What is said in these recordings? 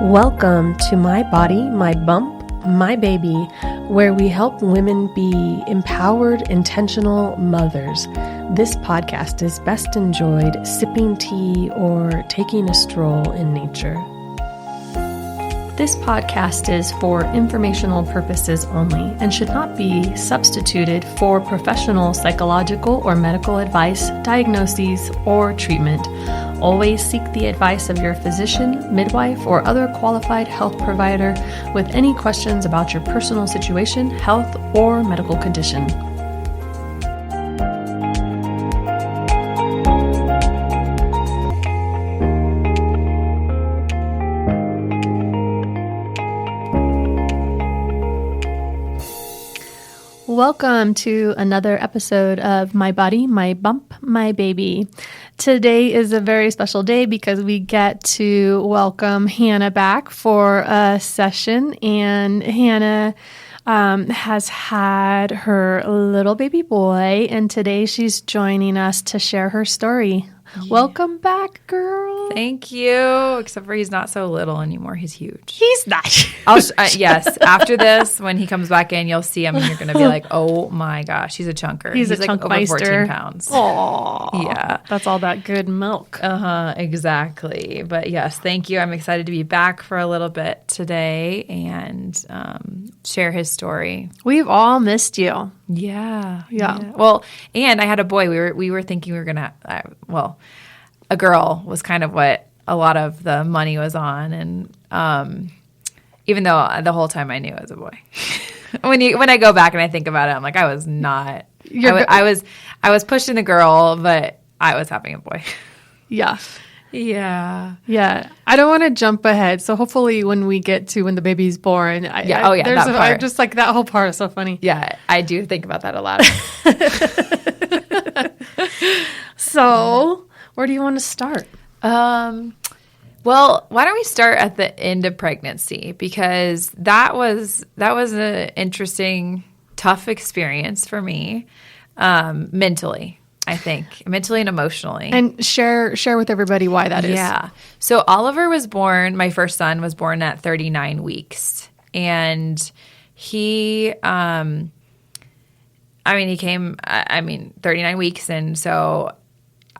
Welcome to My Body, My Bump, My Baby, where we help women be empowered, intentional mothers. This podcast is best enjoyed sipping tea or taking a stroll in nature. This podcast is for informational purposes only and should not be substituted for professional psychological or medical advice, diagnoses, or treatment. Always seek the advice of your physician, midwife, or other qualified health provider with any questions about your personal situation, health, or medical condition. Welcome to another episode of My Body, My Bump, My Baby. Today is a very special day because we get to welcome Hannah back for a session, and Hannah has had her little baby boy, and today she's joining us to share her story. Yeah. Welcome back, girl. Thank you. Except for he's not so little anymore. He's huge. He's not. Yes. After this, when he comes back in, you'll see him and you're going to be like, oh my gosh, he's a chunker. He's a like chunk over meister. 14 pounds. Aww. Yeah. That's all that good milk. Exactly. But yes, thank you. I'm excited to be back for a little bit today and share his story. We've all missed you. Yeah. Well, and I had a boy. We were thinking we were going to, a girl was kind of what a lot of the money was on. And even though the whole time I knew it was a boy. when I go back and I think about it, I'm like, I was not. I was pushing the girl, but I was having a boy. Yeah. Yeah. I don't want to jump ahead. So hopefully when we get to when the baby's born, that part. I just like that whole part is so funny. Yeah, I do think about that a lot. So where do you want to start? Well, why don't we start at the end of pregnancy, because that was an interesting, tough experience for me, mentally. I think mentally and emotionally. And share with everybody why that is. Yeah. So Oliver was born, my first son was born at 39 weeks. And he came 39 weeks. And so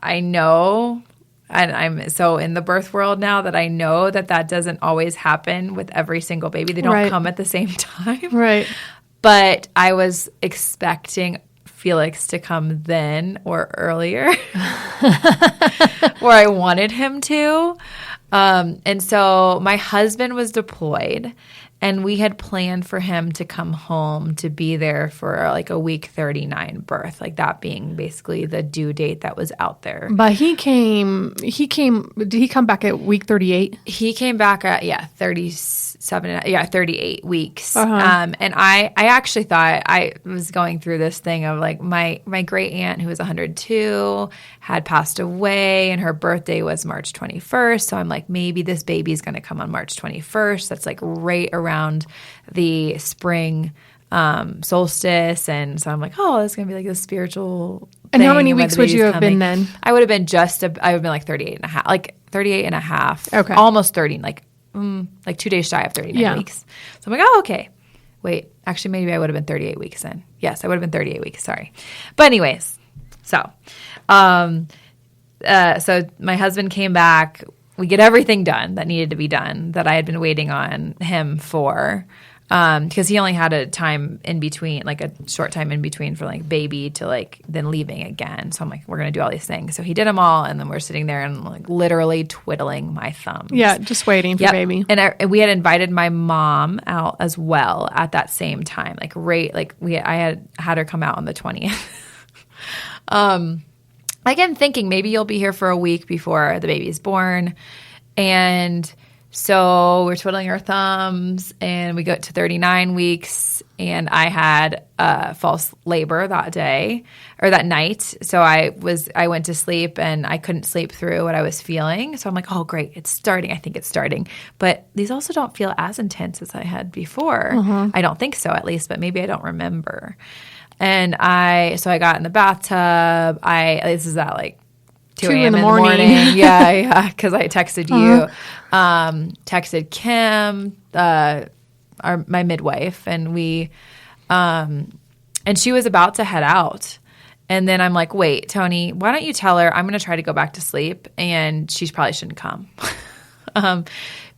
I know, and I'm so in the birth world now that I know that doesn't always happen with every single baby. They don't come at the same time. Right. But I was expecting Felix to come then or earlier where I wanted him to. And so my husband was deployed and we had planned for him to come home to be there for like a week 39 birth, like that being basically the due date that was out there. But did he come back at week 38? He came back at, 38 weeks. And I actually thought, I was going through this thing of like my great aunt who was 102 had passed away and her birthday was March 21st. So I'm like, maybe this baby's going to come on March 21st. That's like right around the spring solstice. And so I'm like, oh, it's going to be like a spiritual And how many weeks would you have been then? I would have been I would have been like 38 and a half. Okay. Almost 30, like 2 days shy of 39 weeks. So I'm like, oh, okay. Wait, actually, maybe I would have been 38 weeks then. Yes, I would have been 38 weeks. Sorry. But anyways, so my husband came back. We get everything done that needed to be done that I had been waiting on him for. Because he only had a time in between, like a short time in between for like baby to like then leaving again. So I'm like, we're going to do all these things. So he did them all. And then we're sitting there and like literally twiddling my thumbs. Yeah. Just waiting for baby. And we had invited my mom out as well at that same time. I had her come out on the 20th. Again, thinking maybe you'll be here for a week before the baby's born. And so we're twiddling our thumbs and we got to 39 weeks and I had false labor that day or that night. So I went to sleep and I couldn't sleep through what I was feeling. So I'm like, oh, great. It's starting. I think it's starting. But these also don't feel as intense as I had before. I don't think so, at least, but maybe I don't remember. And I got in the bathtub. This is at like 2 a.m. in the morning. Yeah, because I texted you, texted Kim, my midwife, and we, and she was about to head out. And then I'm like, wait, Tony, why don't you tell her I'm going to try to go back to sleep, and she probably shouldn't come.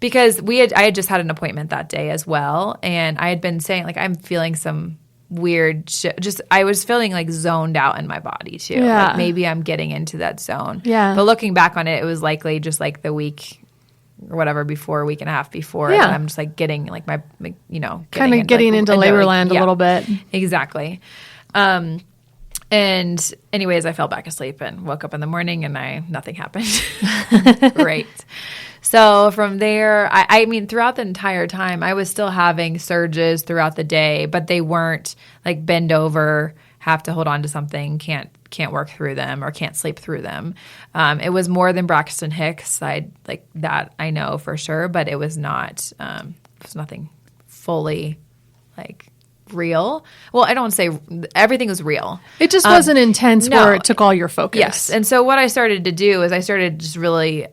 Because I had just had an appointment that day as well, and I had been saying, like, I'm feeling some weird shit. I was feeling like zoned out in my body too. Yeah. Like maybe I'm getting into that zone. Yeah. But looking back on it, it was likely just like the week or whatever before, a week and a half before. Yeah. And I'm just like getting like my, you know, kind of getting into labor land a little bit. Exactly. And anyways, I fell back asleep and woke up in the morning and nothing happened. Great. So from there, I mean, throughout the entire time, I was still having surges throughout the day, but they weren't like bend over, have to hold on to something, can't work through them or can't sleep through them. It was more than Braxton Hicks. I know for sure, but it was not, it was nothing fully like real. Well, I don't say everything was real. It just wasn't intense where it took all your focus. Yes. And so what I started to do is I started just really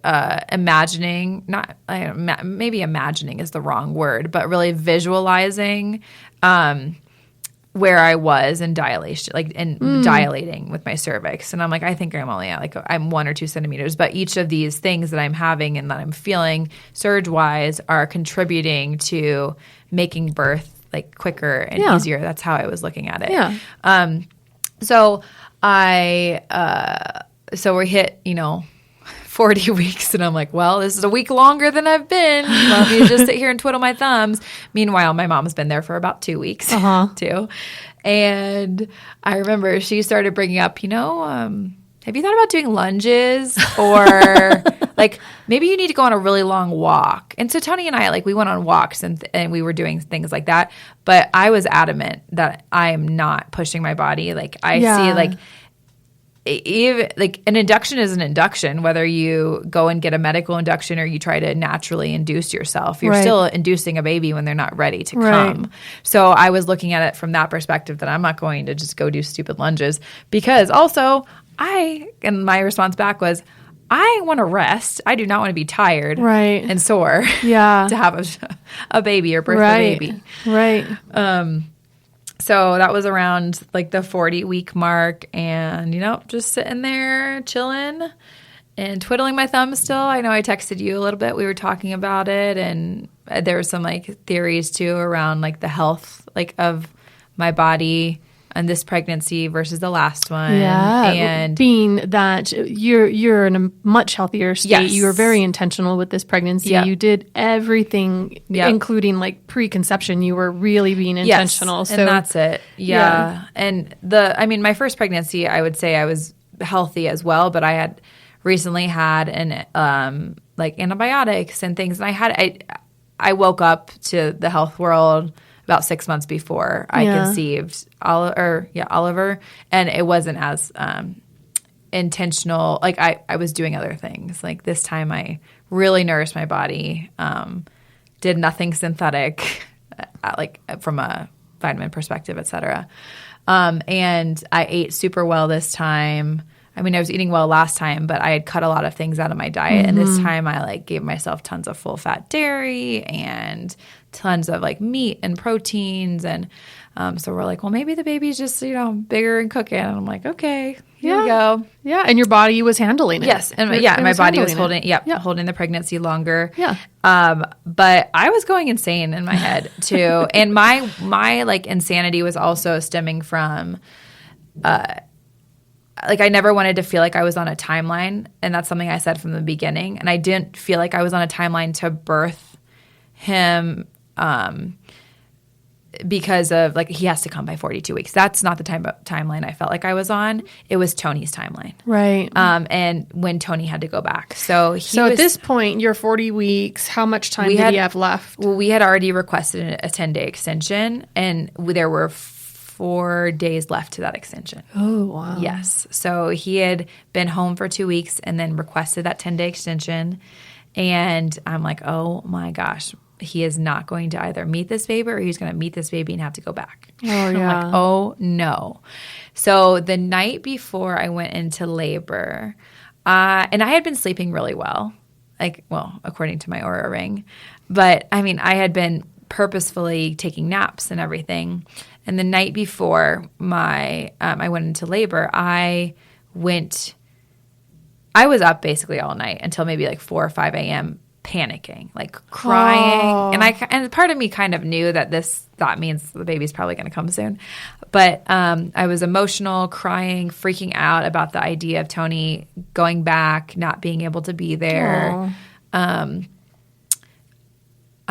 imagining, maybe imagining is the wrong word, but really visualizing where I was in dilation, like in dilating with my cervix. And I'm like, I think I'm only at I'm 1 or 2 centimeters, but each of these things that I'm having and that I'm feeling surge-wise are contributing to making birth like quicker and easier. That's how I was looking at it. Yeah. So we hit, 40 weeks and I'm like, well, this is a week longer than I've been. Let me just sit here and twiddle my thumbs. Meanwhile, my mom's been there for about 2 weeks too. And I remember she started bringing up, have you thought about doing lunges or like maybe you need to go on a really long walk? And so Tony and I, we went on walks and we were doing things like that. But I was adamant that I am not pushing my body. See even an induction is an induction, whether you go and get a medical induction or you try to naturally induce yourself. You're still inducing a baby when they're not ready to come. So I was looking at it from that perspective that I'm not going to just go do stupid lunges because also and my response back was, I want to rest. I do not want to be tired and sore to have a baby or birth a baby. Right. So that was around the 40-week mark and, just sitting there chilling and twiddling my thumbs still. I know I texted you a little bit. We were talking about it and there were some theories too around the health of my body and this pregnancy versus the last one. Yeah. And being that you're in a much healthier state. Yes. You were very intentional with this pregnancy. Yep. You did everything, including preconception. You were really being intentional. Yes, and that's it. Yeah. And my first pregnancy, I would say I was healthy as well, but I had recently had antibiotics and things. And I woke up to the health world about 6 months before I conceived Oliver, and it wasn't as intentional. I was doing other things. This time I really nourished my body, did nothing synthetic, from a vitamin perspective, et cetera. And I ate super well this time. I mean, I was eating well last time, but I had cut a lot of things out of my diet. And this time I gave myself tons of full fat dairy and tons of meat and proteins. And so we're well, maybe the baby's just, bigger and cooking. And I'm like, okay, here we go. Yeah. And your body was handling it. Yes. And my body was holding the pregnancy longer. Yeah. But I was going insane in my head too. And my insanity was also stemming from, I never wanted to feel like I was on a timeline, and that's something I said from the beginning. And I didn't feel like I was on a timeline to birth him because of he has to come by 42 weeks. That's not the timeline I felt like I was on. It was Tony's timeline. Right. And when Tony had to go back. So at this point, you're 40 weeks. How much time did he have left? Well, we had already requested a 10-day extension, and there were 4 days left to that extension. Oh, wow. Yes. So he had been home for 2 weeks and then requested that 10-day extension. And I'm like, oh my gosh, he is not going to either meet this baby or he's going to meet this baby and have to go back. Oh, yeah. I'm like, oh no. So the night before I went into labor, and I had been sleeping really well, according to my Oura ring. But, I mean, I had been purposefully taking naps and everything. And the night before I went into labor, I was up basically all night until maybe like 4 or 5 a.m. panicking, like crying. And part of me kind of knew that means the baby's probably going to come soon. But I was emotional, crying, freaking out about the idea of Tony going back, not being able to be there.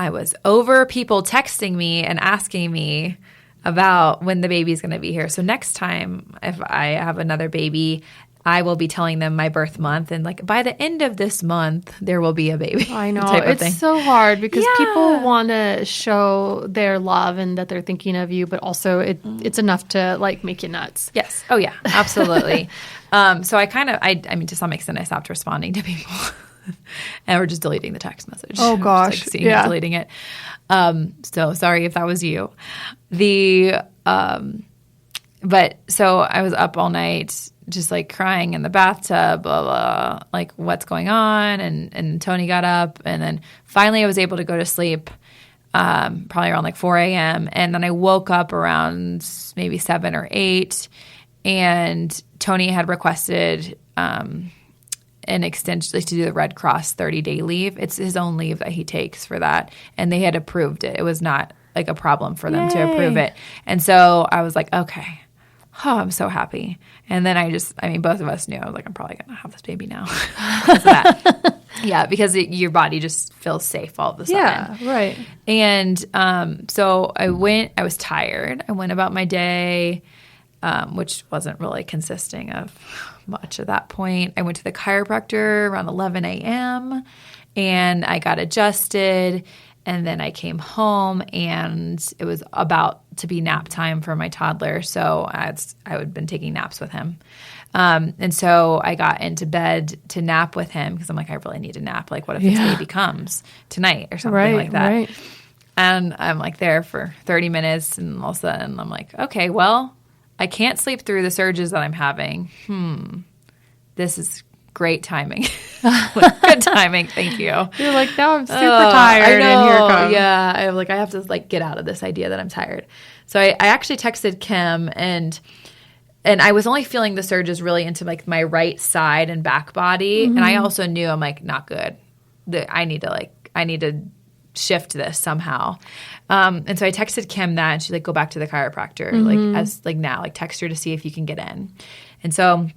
I was over people texting me and asking me about when the baby's going to be here. So next time if I have another baby, I will be telling them my birth month, and like by the end of this month, there will be a baby. I know. It's so hard because people want to show their love and that they're thinking of you, but also it's enough to like make you nuts. Yes. Oh yeah, absolutely. So I mean, to some extent I stopped responding to people and we're just deleting the text message. Oh gosh. Just, like, deleting it. So sorry if that was you. But so I was up all night just like crying in the bathtub, blah, blah, like what's going on. And Tony got up, and then finally I was able to go to sleep, probably around like 4 a.m. And then I woke up around maybe 7 or 8, and Tony had requested an extension, like, to do the Red Cross 30-day leave. It's his own leave that he takes for that. And they had approved it. It was not like a problem for them to approve it. And so I was like, okay. Oh, I'm so happy. And then both of us knew. I was like, I'm probably going to have this baby now because of that. Yeah, because your body just feels safe all of a sudden. Yeah, right. And so I was tired. I went about my day, which wasn't really consisting of much at that point. I went to the chiropractor around 11 a.m. and I got adjusted. And then I came home, and it was about to be nap time for my toddler. So I had been taking naps with him. And so I got into bed to nap with him because I'm like, I really need a nap. Like, what if this baby comes tonight or something like that? Right. And I'm like there for 30 minutes, and all of a sudden I'm like, okay, well, I can't sleep through the surges that I'm having. This is great timing. Good timing. Thank you. You're like, now I'm super tired. I know. And here it comes. Yeah. I have to like get out of this idea that I'm tired. So I actually texted Kim, and I was only feeling the surges really into like my right side and back body. And I also knew I'm like, not good. I need to shift this somehow. And so I texted Kim that, and she's like, go back to the chiropractor, like text her to see if you can get in. And so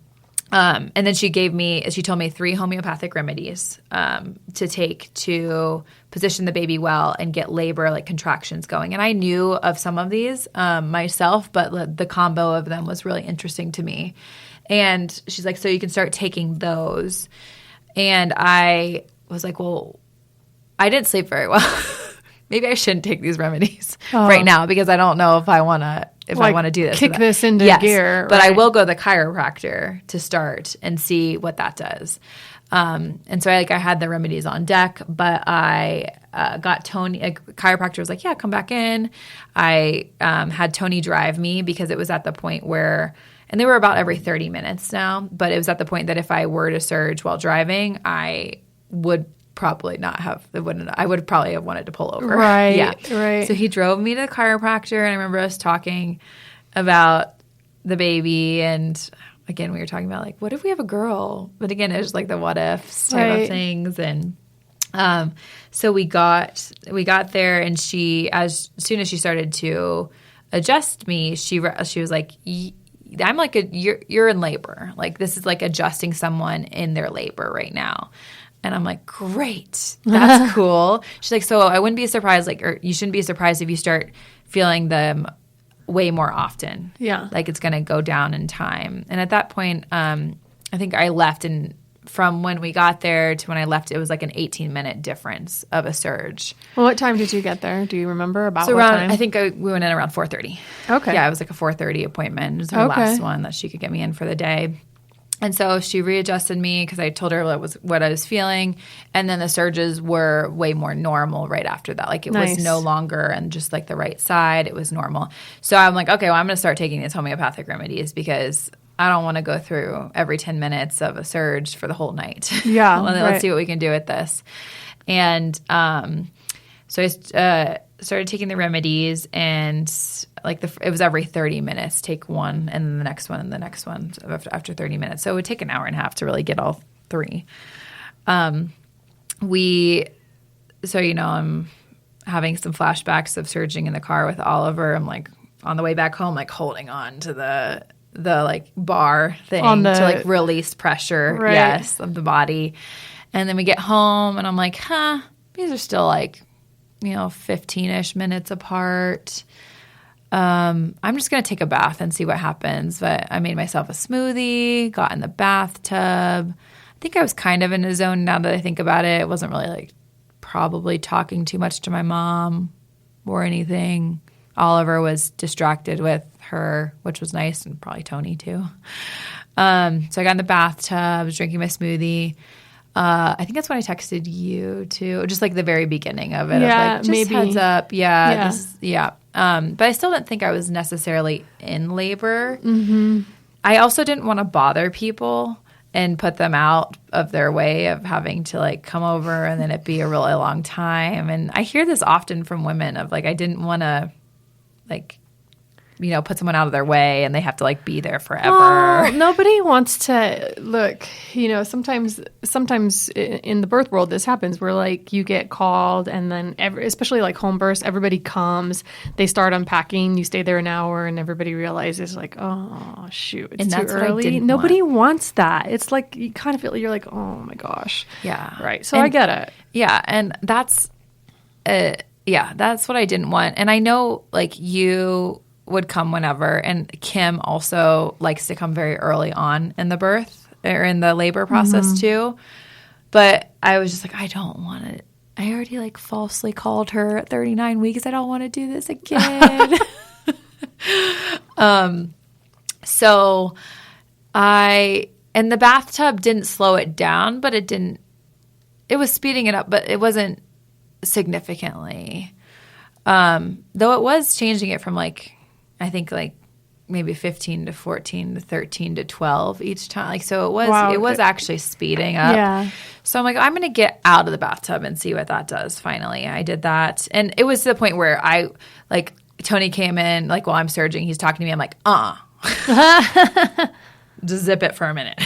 and then she told me 3 homeopathic remedies to take to position the baby well and get labor, like contractions going. And I knew of some of these myself, but the combo of them was really interesting to me. And she's like, so you can start taking those. And I was like, well, I didn't sleep very well. Maybe I shouldn't take these remedies right now because I don't know if I want to do this. Kick this into gear. But I will go to the chiropractor to start and see what that does. And so I had the remedies on deck, but I got Tony. A chiropractor was like, yeah, come back in. I had Tony drive me because it was at the point where, and they were about every 30 minutes now, but it was at the point that if I were to surge while driving, I would probably not have, I would probably have wanted to pull over. Right. Yeah. Right. So he drove me to the chiropractor, and I remember us talking about the baby, and again, we were talking about like, what if we have a girl? But again, it was like the what ifs type of things. And so we got there, and she, as soon as she started to adjust me, she was like, I'm like you're in labor. Like, this is like adjusting someone in their labor right now. And I'm like, great, that's cool. She's like, so I wouldn't be surprised, or you shouldn't be surprised if you start feeling them way more often. Yeah. Like, it's going to go down in time. And at that point, I think I left, and from when we got there to when I left, it was like an 18-minute difference of a surge. Well, what time did you get there? Do you remember what time? I think we went in around 4:30. Okay. Yeah, it was like a 4:30 appointment. It was her last one that she could get me in for the day. And so she readjusted me because I told her what I was feeling. And then the surges were way more normal right after that. Like, it was no longer and just like the right side. It was normal. So I'm like, okay, well, I'm going to start taking these homeopathic remedies because I don't want to go through every 10 minutes of a surge for the whole night. Yeah. Let's see what we can do with this. And so I started taking the remedies, and like it was every 30 minutes, take one and then the next one and the next one after 30 minutes. So it would take an hour and a half to really get all three. I'm having some flashbacks of surging in the car with Oliver. I'm like on the way back home, like holding on to the like bar thing to like release pressure, yes, of the body. And then we get home and I'm like, these are still like, 15-ish minutes apart. I'm just going to take a bath and see what happens. But I made myself a smoothie, got in the bathtub. I think I was kind of in a zone now that I think about it. It wasn't really like probably talking too much to my mom or anything. Oliver was distracted with her, which was nice, and probably Tony too. So I got in the bathtub, was drinking my smoothie. I think that's when I texted you too, just like the very beginning of it. Yeah, of like, just maybe. heads up. Yeah. But I still didn't think I was necessarily in labor. Mm-hmm. I also didn't want to bother people and put them out of their way of having to like come over and then it be a really long time. And I hear this often from women of like, I didn't want to like, put someone out of their way and they have to like be there forever. Well, nobody wants to look, sometimes in the birth world, this happens where like you get called and then especially like home births, everybody comes, they start unpacking, you stay there an hour and everybody realizes like, oh shoot, it's too early. Nobody wants that. It's like, you kind of feel, you're like, oh my gosh. Yeah. Right. So I get it. Yeah. And that's what I didn't want. And I know like you would come whenever, and Kim also likes to come very early on in the birth or in the labor process too. But I was just like, I don't want to. I already like falsely called her at 39 weeks. I don't want to do this again. So and the bathtub didn't slow it down, but it was speeding it up, but it wasn't significantly. Though it was changing it from like, I think like maybe 15 to 14 to 13 to 12 each time. Like, so it was actually speeding up. Yeah. So I'm like, I'm going to get out of the bathtub and see what that does. Finally, I did that. And it was to the point where Tony came in, like while I'm surging, he's talking to me. I'm like, just zip it for a minute.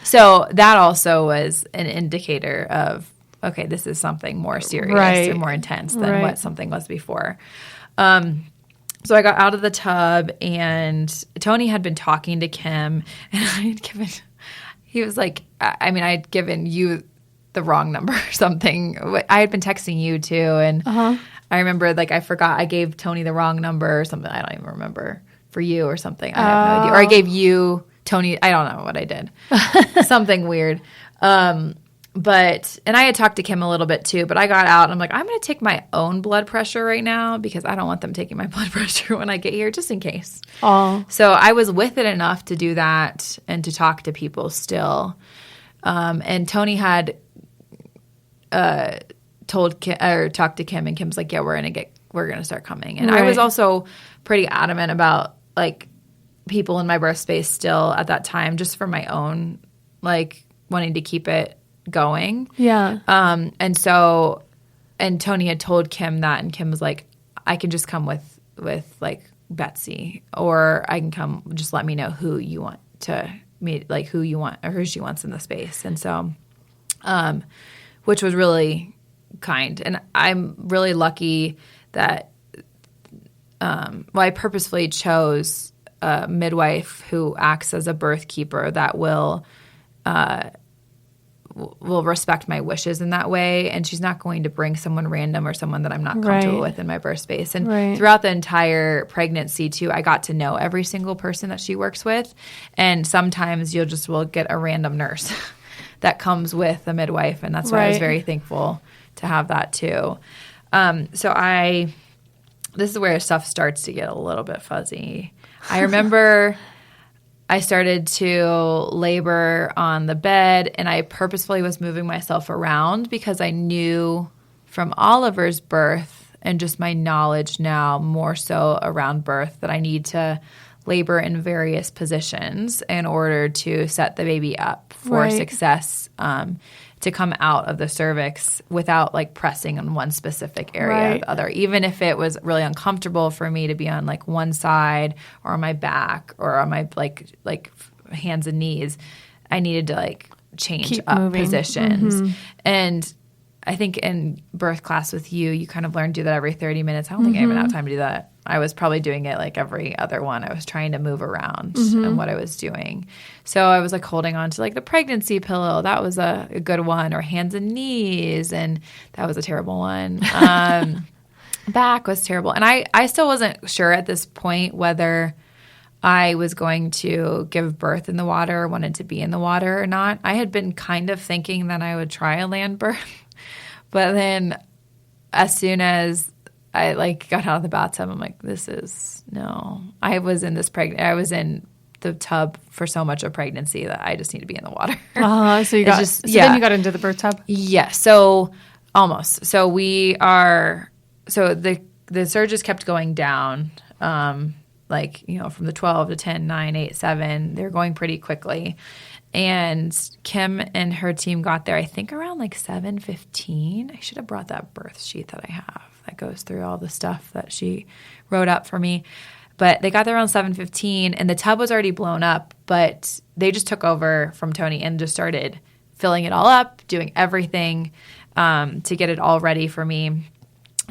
So that also was an indicator of, okay, this is something more serious or more intense than what something was before. So I got out of the tub, and Tony had been talking to Kim, and he was like, I had given you the wrong number or something. I had been texting you too, and I remember like I forgot I gave Tony the wrong number or something. I don't even remember, for you or something. I have no idea. Or I gave you Tony. I don't know what I did. Something weird. And I had talked to Kim a little bit too, but I got out and I'm like, I'm going to take my own blood pressure right now because I don't want them taking my blood pressure when I get here, just in case. Oh. So I was with it enough to do that and to talk to people still. And Tony had talked to Kim, and Kim's like, yeah, we're going to start coming. And I was also pretty adamant about like people in my birth space still at that time, just for my own, like wanting to keep it going. Yeah. And Tony had told Kim that, and Kim was like, I can just come with like Betsy, or I can come, just let me know who you want to meet, like who you want or who she wants in the space. And so, which was really kind. And I'm really lucky that, I purposefully chose a midwife who acts as a birth keeper that will respect my wishes in that way, and she's not going to bring someone random or someone that I'm not comfortable with in my birth space. And throughout the entire pregnancy too, I got to know every single person that she works with, and sometimes will get a random nurse that comes with a midwife, and that's why I was very thankful to have that too. This is where stuff starts to get a little bit fuzzy. I remember I started to labor on the bed, and I purposefully was moving myself around because I knew from Oliver's birth and just my knowledge now more so around birth that I need to labor in various positions in order to set the baby up for success to come out of the cervix without like pressing on one specific area or the other. Even if it was really uncomfortable for me to be on like one side or on my back or on my like hands and knees, I needed to like change positions. And I think in birth class with you kind of learn to do that every 30 minutes. I don't think I even have time to do that. I was probably doing it like every other one. I was trying to move around and what I was doing. So I was like holding on to like the pregnancy pillow. That was a good one. Or hands and knees. And that was a terrible one. Back was terrible. And I still wasn't sure at this point whether I was going to give birth in the water or wanted to be in the water or not. I had been kind of thinking that I would try a land birth. But then as soon as I like got out of the bathtub, I'm like, no. I was in the tub for so much of pregnancy that I just need to be in the water. So then you got into the birth tub? Yeah. So almost. So the surges kept going down, from the 12 to 10, 9, 8, 7. They're going pretty quickly. And Kim and her team got there, I think, around like 7:15. I should have brought that birth sheet that I have that goes through all the stuff that she wrote up for me. But they got there around 7:15, and the tub was already blown up. But they just took over from Tony and just started filling it all up, doing everything to get it all ready for me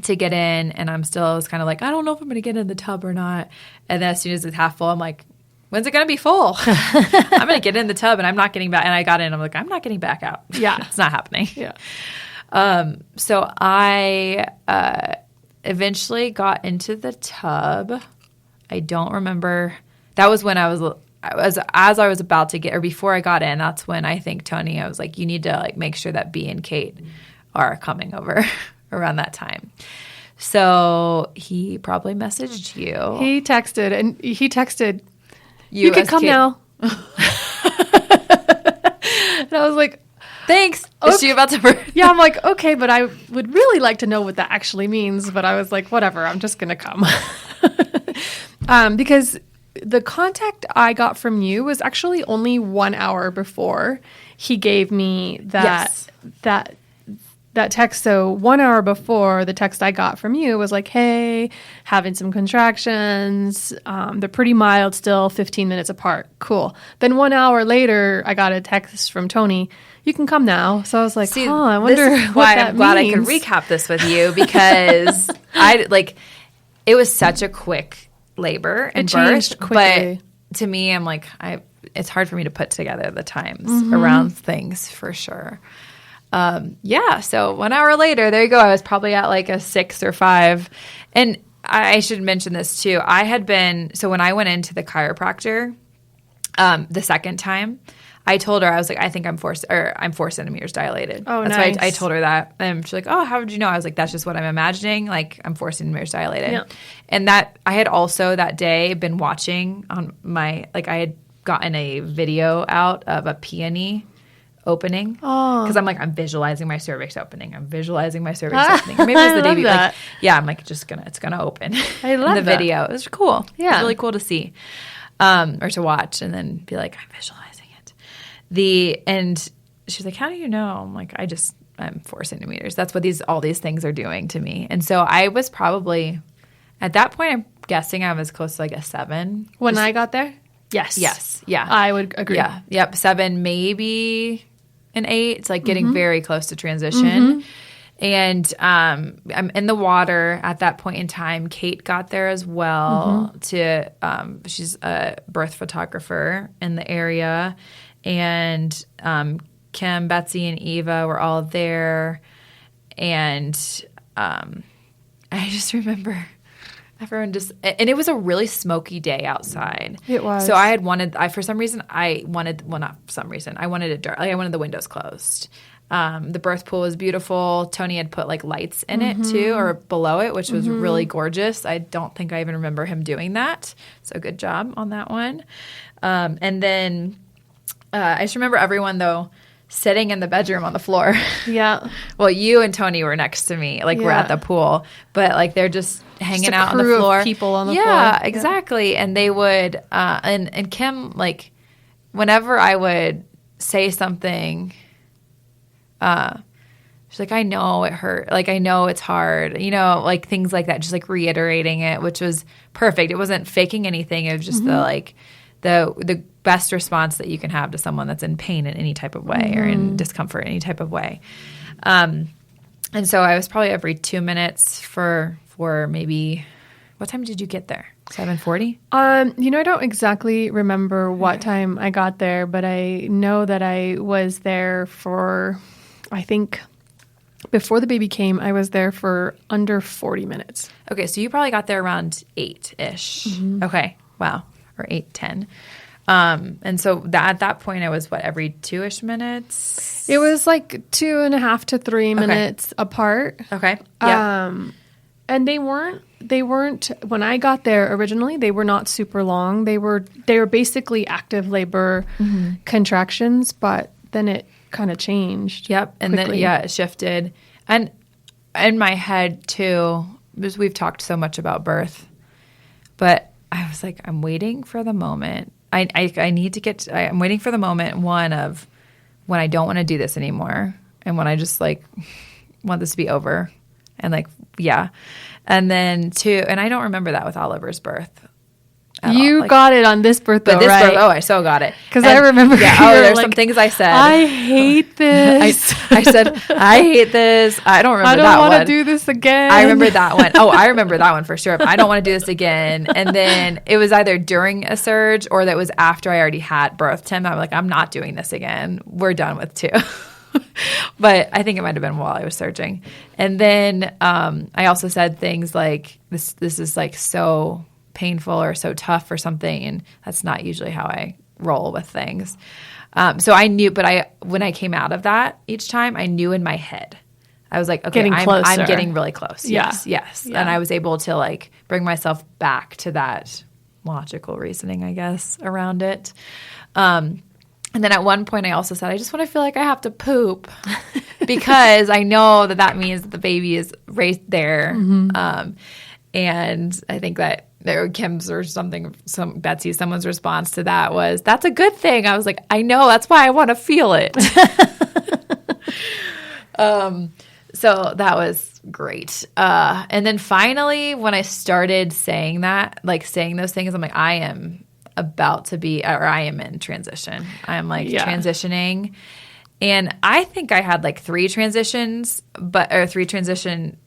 to get in. And I was kind of like, I don't know if I'm going to get in the tub or not. And then as soon as it's half full, I'm like, when's it going to be full? I'm going to get in the tub and I'm not getting back. And I got in. I'm like, I'm not getting back out. Yeah. It's not happening. Yeah. So I eventually got into the tub. I don't remember. That was when as I was about to get, or before I got in, that's when I think Tony, I was like, you need to like make sure that B and Kate are coming over around that time. So he probably messaged you. He texted, you can come now. And I was like, thanks. Is she about to birth? Yeah, I'm like, okay, but I would really like to know what that actually means. But I was like, whatever, I'm just going to come. Because the contact I got from you was actually only 1 hour before he gave me that text. So 1 hour before, the text I got from you was like, hey, having some contractions. They're pretty mild still, 15 minutes apart. Cool. Then 1 hour later, I got a text from Tony, you can come now. So I was like, I wonder this is what why I'm glad I could recap this with you, because it was such a quick labor and birth. But to me, I'm like, it's hard for me to put together the times around things for sure. So 1 hour later, there you go. I was probably at like a 6 or 5. And I should mention this too. So when I went into the chiropractor, the second time, I told her, I was like, I think I'm 4 centimeters dilated. Oh, that's nice. why I told her that. And she's like, oh, how did you know? I was like, that's just what I'm imagining. Like, I'm 4 centimeters dilated. Yeah. And that I had also that day been watching on I had gotten a video out of a peony opening, because I'm like, I'm visualizing my cervix opening. Or maybe it was the day before. I'm like, it's gonna open. I love the video. It was cool. Yeah, it was really cool to see, or to watch, and then be like, I'm visualizing it. And she's like, how do you know? I'm like, I'm 4 centimeters. That's what all these things are doing to me. And so I was probably at that point, I'm guessing I was close to like a 7 when I got there. Yes. Yeah. I would agree. Yeah. Yep. 7, maybe an 8. It's like getting very close to transition. And I'm in the water at that point in time. Kate got there as well. She's a birth photographer in the area. And Kim, Betsy, and Eva were all there. And I just remember everyone and it was a really smoky day outside. It was. So I wanted it dark. Like, I wanted the windows closed. The birth pool was beautiful. Tony had put like lights in it too, or below it, which was really gorgeous. I don't think I even remember him doing that. So good job on that one. And then I just remember everyone though sitting in the bedroom on the floor. Yeah. Well, you and Tony were next to me, like we're at the pool, but like they're just hanging out on the floor. Of people on the floor. Yeah, exactly. And they would, and Kim, like, whenever I would say something, she's like, I know it hurt. Like, I know it's hard. You know, like things like that, just like reiterating it, which was perfect. It wasn't faking anything. It was just the best response that you can have to someone that's in pain in any type of way or in discomfort in any type of way. And so I was probably every 2 minutes for maybe – what time did you get there? 7:40? I don't exactly remember what time I got there, but I know that I was there for, I think, before the baby came, I was there for under 40 minutes. Okay, so you probably got there around 8-ish. Okay, wow, or 8:10. And so at that point, I was, every 2-ish minutes? It was like 2.5 to 3 minutes apart. Okay, yeah. And they weren't, when I got there originally, they were not super long. They were basically active labor contractions, but then it kind of changed. Yep. And quickly. then, it shifted. And in my head too, because we've talked so much about birth, but I was like, I'm waiting for the moment. I need to get, I'm waiting for the moment, one, of when I don't want to do this anymore. And when I just like want this to be over. And like, yeah. And then two, and I don't remember that with Oliver's birth. You got it on this birth, though, right? I so got it. Because I remember. Yeah, there's some things I said. I hate this. I said, I hate this. I don't remember that one. I don't want to do this again. I remember that one. Oh, I remember that one for sure. I don't want to do this again. And then it was either during a surge or that was after I already had birthed him. I'm like, I'm not doing this again. We're done with 2. But I think it might have been while I was surging. And then I also said things like, this is like so painful or so tough or something, and that's not usually how I roll with things. So I knew, but when I came out of that each time, I knew in my head. I was like, okay, I'm getting really close. Yes. Yeah. And I was able to like bring myself back to that logical reasoning, I guess, around it. And then at one point I also said, I just want to feel like I have to poop because I know that means that the baby is right there. And I think that Kim's or something, someone's response to that was, that's a good thing. I was like, I know, that's why I want to feel it. So that was great. And then finally, when I started saying that, like saying those things, I'm like, I am about to be, or I am in transition. I'm like transitioning. And I think I had like 3 transition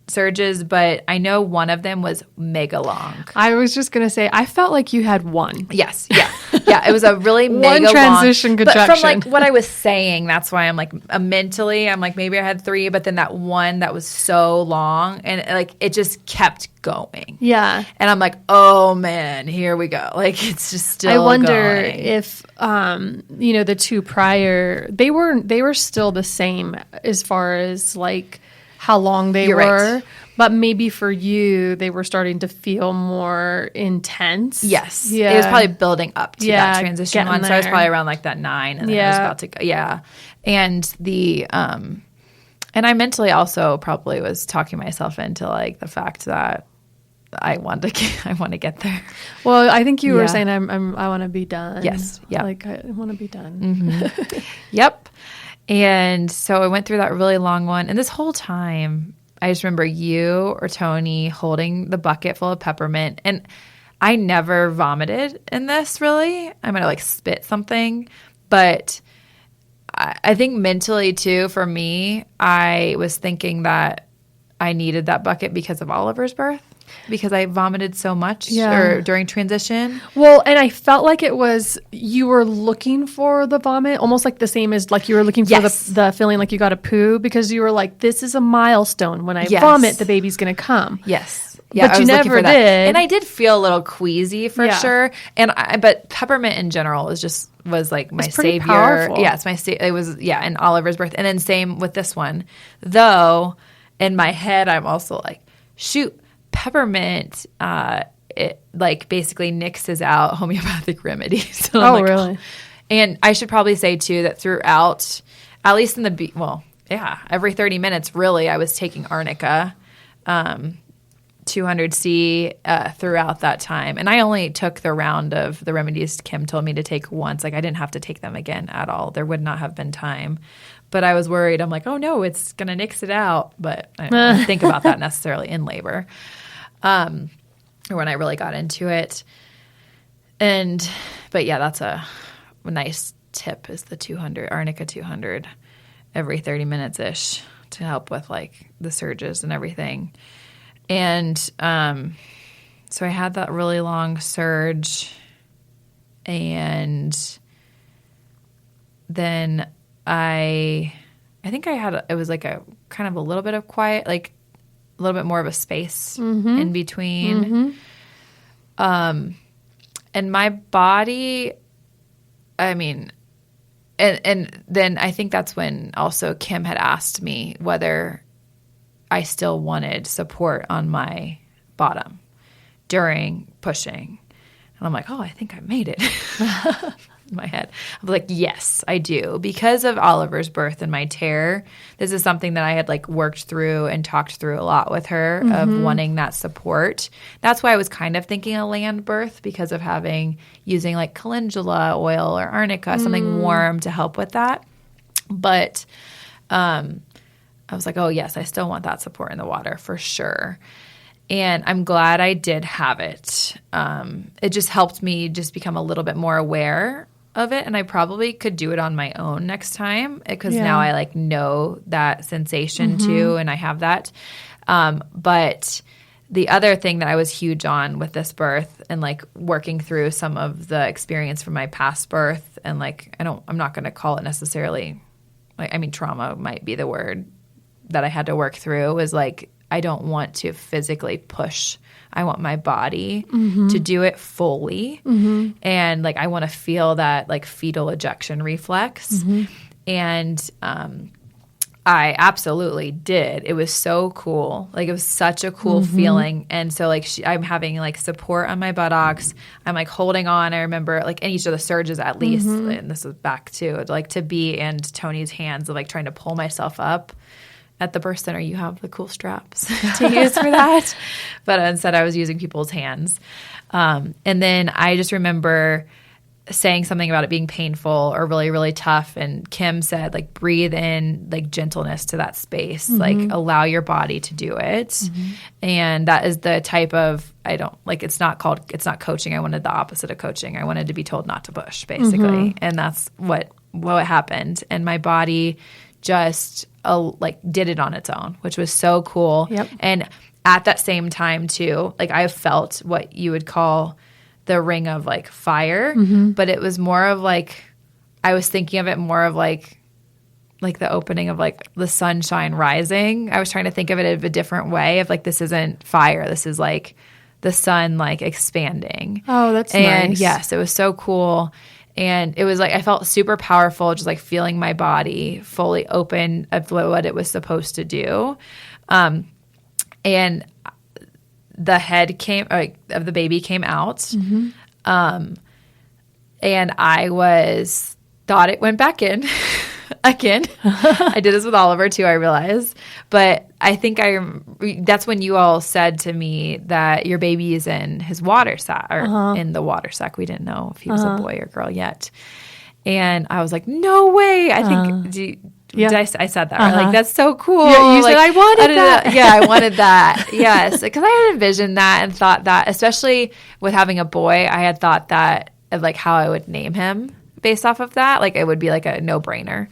surges, but I know one of them was mega long. I was just going to say, I felt like you had one. Yes. Yeah. Yeah. It was a really mega one transition long, contraction. But from like what I was saying, that's why I'm like mentally, I'm like, maybe I had 3, but then that one that was so long and like it just kept going. Yeah. And I'm like, oh man, here we go. Like it's just still I wonder going. if, the 2 prior, they were still the same as far as like how long they were. Right. But maybe for you, they were starting to feel more intense. Yes. Yeah. It was probably building up to that transition one. There. So I was probably around like that 9 and then I was about to go. Yeah. And the, and I mentally also probably was talking myself into like the fact that I want to get there. Well, I think you were saying I want to be done. Yes. Yeah. Like I want to be done. Yep. And so I went through that really long one. And this whole time, I just remember you or Tony holding the bucket full of peppermint. And I never vomited in this, really. I might have like spit something. But I think mentally, too, for me, I was thinking that I needed that bucket because of Oliver's birth. Because I vomited so much during transition. Well, and I felt like it was, you were looking for the vomit, almost like the same as like you were looking for the feeling like you got a poo, because you were like, this is a milestone. When I vomit, the baby's going to come. Yes. Yeah, but you never did. And I did feel a little queasy for sure. And but peppermint in general was like my savior. Powerful. Yeah, it was in Oliver's birth. And then same with this one. Though in my head I'm also like, shoot, peppermint, it like basically nixes out homeopathic remedies. So like, really? And I should probably say too that throughout at least in the every 30 minutes, really, I was taking arnica, 200C throughout that time. And I only took the round of the remedies Kim told me to take once. Like, I didn't have to take them again at all. There would not have been time. But I was worried. I'm like, oh, no, it's going to nix it out. But I didn't think about that necessarily in labor or when I really got into it. But yeah, that's a nice tip is the 200, Arnica 200 every 30 minutes-ish to help with like the surges and everything. And so I had that really long surge, and then I think it was like a kind of a little bit of quiet, like a little bit more of a space in between. And my body, I mean, and then I think that's when also Kim had asked me whether I still wanted support on my bottom during pushing. And I'm like, oh, I think I made it. In my head. I was like, yes, I do. Because of Oliver's birth and my tear, this is something that I had like worked through and talked through a lot with her of wanting that support. That's why I was kind of thinking a land birth, because of using like calendula oil or arnica, something warm to help with that. But I was like, oh, yes, I still want that support in the water for sure. And I'm glad I did have it. It just helped me just become a little bit more aware of it. And I probably could do it on my own next time, because now I like know that sensation too, and I have that. But the other thing that I was huge on with this birth and like working through some of the experience from my past birth, and like I'm not going to call it necessarily, like, I mean, trauma might be the word that I had to work through, was like, I don't want to physically push. I want my body to do it fully. And like, I want to feel that like fetal ejection reflex. And I absolutely did. It was so cool. Like, it was such a cool feeling. And so like I'm having like support on my buttocks. I'm like holding on. I remember like in each of the surges at least, and this was back to like to be in Tony's hands of like trying to pull myself up. At the birth center, you have the cool straps to use for that. But instead, I was using people's hands. And then I just remember saying something about it being painful or really, really tough. And Kim said, like, breathe in, like, gentleness to that space. Like, allow your body to do it. And that is the type of, it's not coaching. I wanted the opposite of coaching. I wanted to be told not to push, basically. And that's what happened. And my body just did it on its own, which was so cool. And at that same time too, like, I felt what you would call the ring of like fire, but it was more of like, I was thinking of it more of like the opening of like the sunshine rising. I was trying to think of it in a different way of like, this isn't fire. This is like the sun like expanding. Oh, that's and nice. Yes, it was so cool. And it was like, I felt super powerful, just like feeling my body fully open of what it was supposed to do. And the head of the baby came out. And I thought it went back in again. I did this with Oliver too, I realized. But I think that's when you all said to me that your baby is in his water sack, or in the water sack. We didn't know if he was a boy or girl yet. And I was like, no way. I think, I said that, right? Like, that's so cool. Yeah, you like, said, I wanted that. Yeah, I wanted that. Yes. Because I had envisioned that and thought that, especially with having a boy, I had thought that of like how I would name him based off of that. Like, it would be like a no-brainer.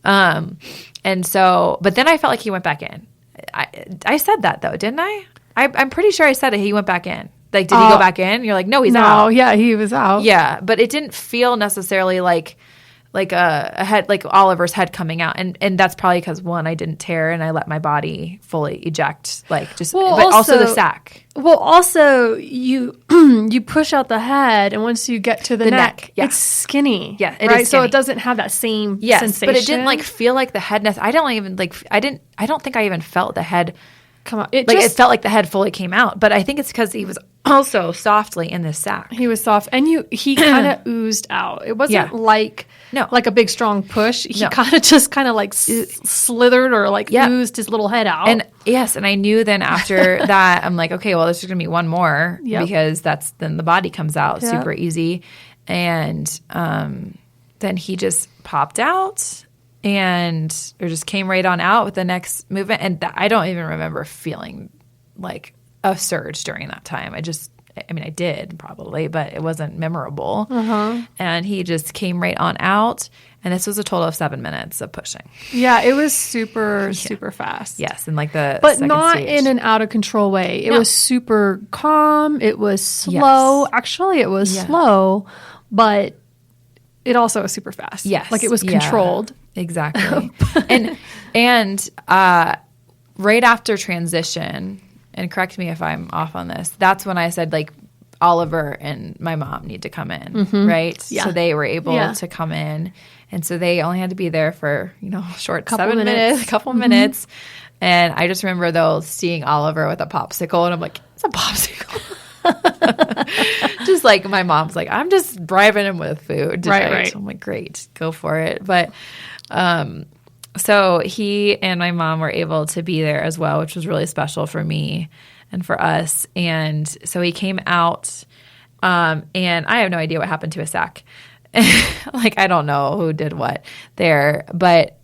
And so, but then I felt like he went back in. I said that though, didn't I? I'm pretty sure I said it. He went back in. Like, did he go back in? You're like, no, he's out. No, yeah, he was out. Yeah, but it didn't feel necessarily like a head, like Oliver's head coming out, and that's probably because one, I didn't tear and I let my body fully eject, like just, but also the sac. Well, also you you push out the head, and once you get to the neck, it's skinny. Yeah, it right. is skinny. So it doesn't have that same sensation. But it didn't like feel like the head. I don't think I even felt the head come out. It felt like the head fully came out. But I think it's because he was also softly in this sack. He was soft. And he kind of oozed out. It wasn't like a big, strong push. He kind of just slithered or oozed his little head out. And yes, and I knew then after that, I'm like, okay, well, there's going to be one more because then the body comes out super easy. And then he just popped out or just came right on out with the next movement. And I don't even remember feeling like a surge during that time. I did probably, but it wasn't memorable. And he just came right on out. And this was a total of 7 minutes of pushing. Yeah, it was super fast. Yes, and but not stage. in an out of control way. It was super calm. It was slow. Yes. Actually, it was slow, but it also was super fast. Yes, like it was controlled. Exactly. and right after transition. And correct me if I'm off on this. That's when I said, like, Oliver and my mom need to come in, right? Yeah. So they were able to come in. And so they only had to be there for, short couple minutes. And I just remember, though, seeing Oliver with a popsicle. And I'm like, it's a popsicle. Just like my mom's like, I'm just bribing him with food. Right. I'm like, great, go for it. But so he and my mom were able to be there as well, which was really special for me and for us. And so he came out, and I have no idea what happened to his sack. Like, I don't know who did what there, but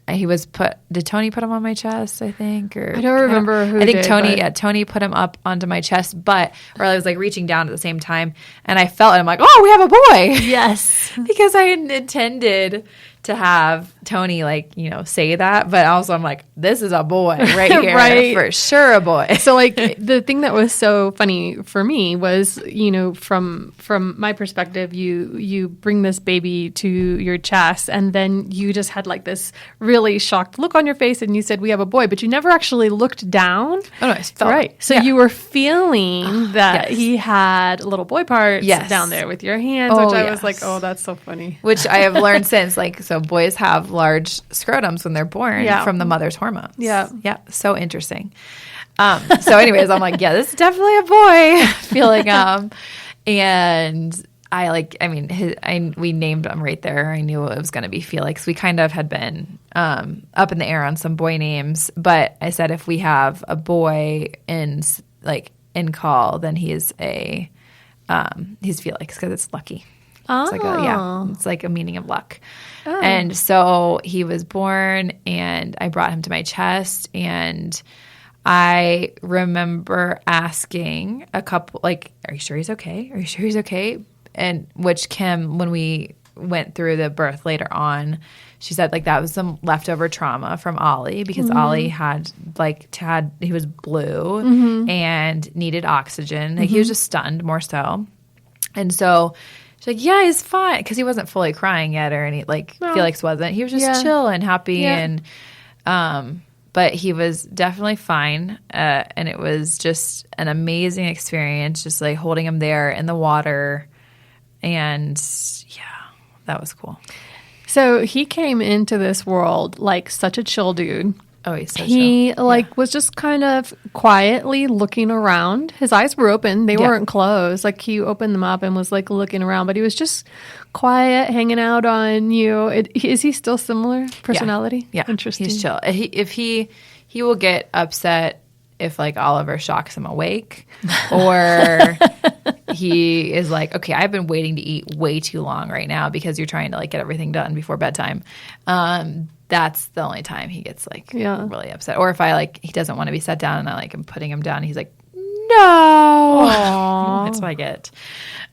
he was did Tony put him on my chest, I think? Or I don't remember who I think did, Tony put him up onto my chest, or I was like reaching down at the same time, and I felt it. I'm like, oh, we have a boy. Yes. Because I intended to have Tony say that, but also I'm like, this is a boy right here. Right. For sure a boy. So the thing that was so funny for me was, from my perspective, you bring this baby to your chest, and then you just had this really shocked look on your face, and you said, we have a boy, but you never actually looked down. Oh, no, I felt right. So you were feeling that he had little boy parts down there with your hands, which I was like, oh, that's so funny. Which I have learned since, so boys have large scrotums when they're born from the mother's hormones. Yeah. Yeah. So interesting. So anyways, I'm like, yeah, this is definitely a boy feeling, and we named him right there. I knew it was going to be Felix. We kind of had been, up in the air on some boy names, but I said, if we have a boy in call, then he's Felix because it's lucky. Oh. It's like a meaning of luck. Oh. And so he was born, and I brought him to my chest, and I remember asking a couple, are you sure he's okay? Are you sure he's okay? And which Kim, when we went through the birth later on, she said that was some leftover trauma from Ollie, because Ollie had he was blue and needed oxygen. He was just stunned more so. And so she's like, yeah, he's fine, because he wasn't fully crying yet or any no. Felix wasn't. He was just chill and happy and but he was definitely fine, and it was just an amazing experience, just holding him there in the water, and that was cool. So he came into this world such a chill dude. Oh, he's so chill. He was just kind of quietly looking around. His eyes were open; they weren't closed. He opened them up and was looking around, but he was just quiet, hanging out on you. Is he still similar personality? Yeah, Interesting. He's chill. He will get upset if Oliver shocks him awake, or he is okay, I've been waiting to eat way too long right now because you're trying to get everything done before bedtime. That's the only time he gets really upset. Or if he doesn't want to be set down and I am putting him down, he's like, no. That's what I get.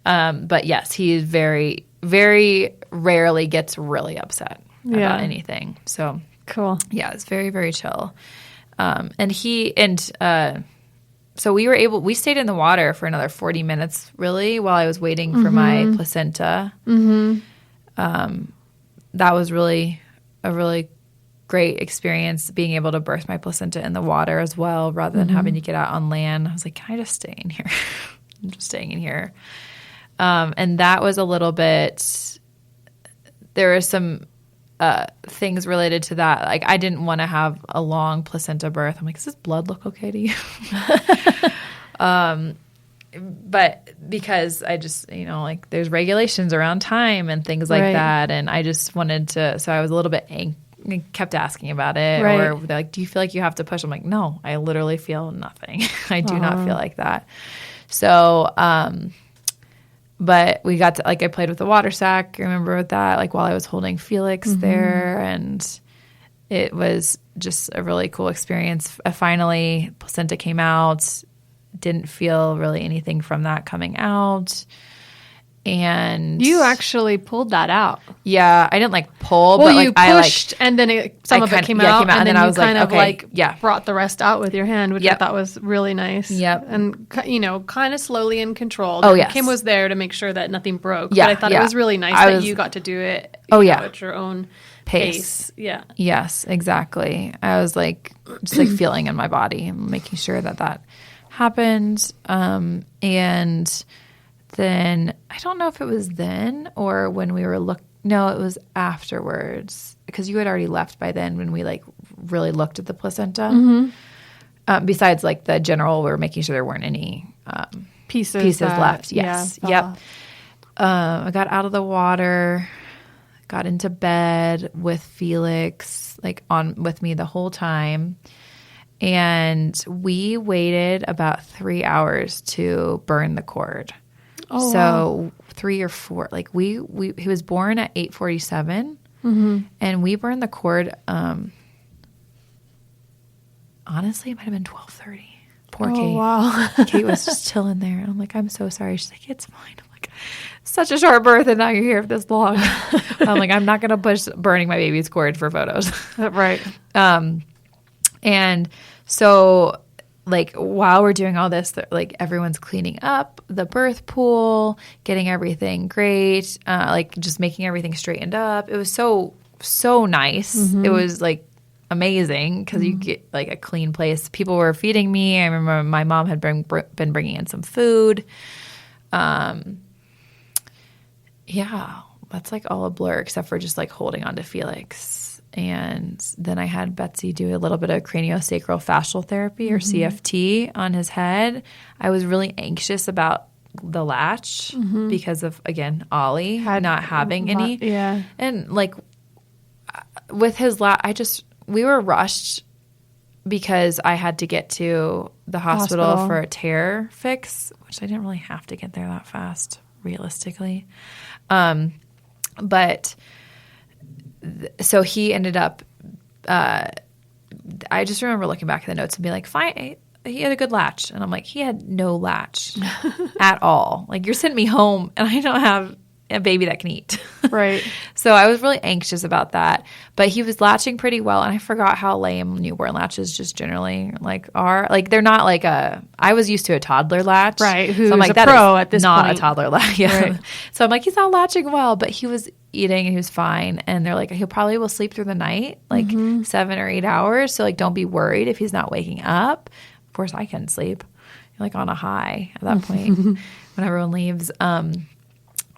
But yes, he is very, very rarely gets really upset about anything. So cool. Yeah, it's very, very chill. So we stayed in the water for another 40 minutes, really, while I was waiting for my placenta. That was really a really great experience, being able to birth my placenta in the water as well, rather than having to get out on land. I was like, can I just stay in here? I'm just staying in here. And that was a little bit, there was some things related to that. Like I didn't want to have a long placenta birth. I'm like, does this blood look okay to you? But because I just, like there's regulations around time and things like that. And I just wanted to, so I was a little bit kept asking about it. Or they're like, do you feel like you have to push? I'm like, no, I literally feel nothing. I do not feel like that. So, but we got to, like, I played with the water sack. I remember with that, like while I was holding Felix there, and it was just a really cool experience. Finally, placenta came out. Didn't feel really anything from that coming out. And you actually pulled that out. Yeah, I didn't like pull, well, but like you pushed, and then some of it came out, and then I was like, okay, brought the rest out with your hand, which I thought was really nice. Yep. And kind of slowly and controlled. Oh, and yes. Kim was there to make sure that nothing broke. Yeah, but I thought it was really nice that you got to do it. At your own pace. Yeah. Yes, exactly. I was like just like feeling in my body and making sure that happened. And then I don't know if it was then or when we were no, it was afterwards, because you had already left by then when we like really looked at the placenta. Besides like the general, we were making sure there weren't any pieces left. Yes. Yep. I got out of the water, got into bed with Felix, like on with me the whole time. And we waited about 3 hours to burn the cord. Oh, so wow. 3 or 4, like he was born at 8:47, and we burned the cord. Honestly, it might have been 12:30. Poor Kate. Wow. Kate was just chilling there. I'm like, I'm so sorry. She's like, it's fine. I'm like, such a short birth, and now you're here for this long. I'm like, I'm not going to push burning my baby's cord for photos. Right. And so, like, while we're doing all this, like, everyone's cleaning up the birth pool, getting everything great, like, just making everything straightened up. It was so nice. It was, like, amazing because you get, like, a clean place. People were feeding me. I remember my mom had been bringing in some food. Yeah, that's, like, all a blur except for just, like, holding on to Felix. And then I had Betsy do a little bit of craniosacral fascial therapy or CFT on his head. I was really anxious about the latch because of, again, Ollie not having any. Yeah. And like with his latch, we were rushed because I had to get to the hospital for a tear fix, which I didn't really have to get there that fast, realistically. But so he ended up, I just remember looking back at the notes and being like, fine, he had a good latch. And I'm like, he had no latch at all. Like, you're sending me home and I don't have a baby that can eat. Right. So I was really anxious about that. But he was latching pretty well. And I forgot how lame newborn latches just generally are. Like, they're not like I was used to a toddler latch. Right. Who's so I'm like, a pro at this not point. A toddler latch. Yeah. Right. So I'm like, he's not latching well. But he was eating and he was fine. And they're like, he probably will sleep through the night, like 7 or 8 hours. So, like, don't be worried if he's not waking up. Of course, I couldn't sleep. You're like on a high at that point when everyone leaves.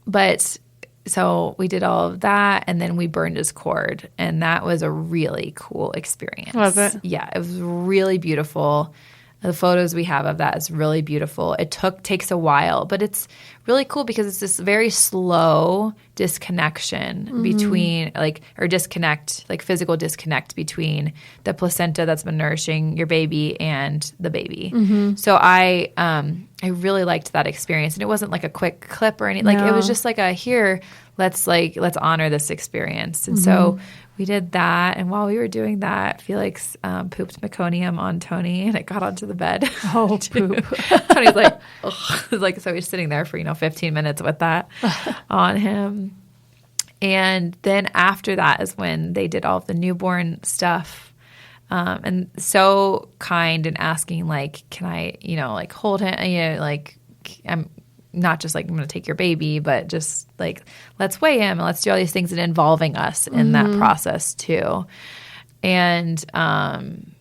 But so we did all of that, and then we burned his cord, and that was a really cool experience. Was it? Yeah, it was really beautiful. The photos we have of that is really beautiful. It takes a while, but it's really cool because it's this very slow disconnection between, physical disconnect between the placenta that's been nourishing your baby and the baby. So I really liked that experience, and it wasn't like a quick clip or anything. Like, it was just like let's honor this experience. And so we did that, and while we were doing that, Felix pooped meconium on Tony, and it got onto the bed. Oh, poop. Tony's like, ugh. Like, so he's sitting there for 15 minutes with that on him. And then after that is when they did all of the newborn stuff, and so kind and asking, like, can I, like, hold him? Like, I'm not just like, I'm going to take your baby, but just like, let's weigh him and let's do all these things and involving us in that process too. And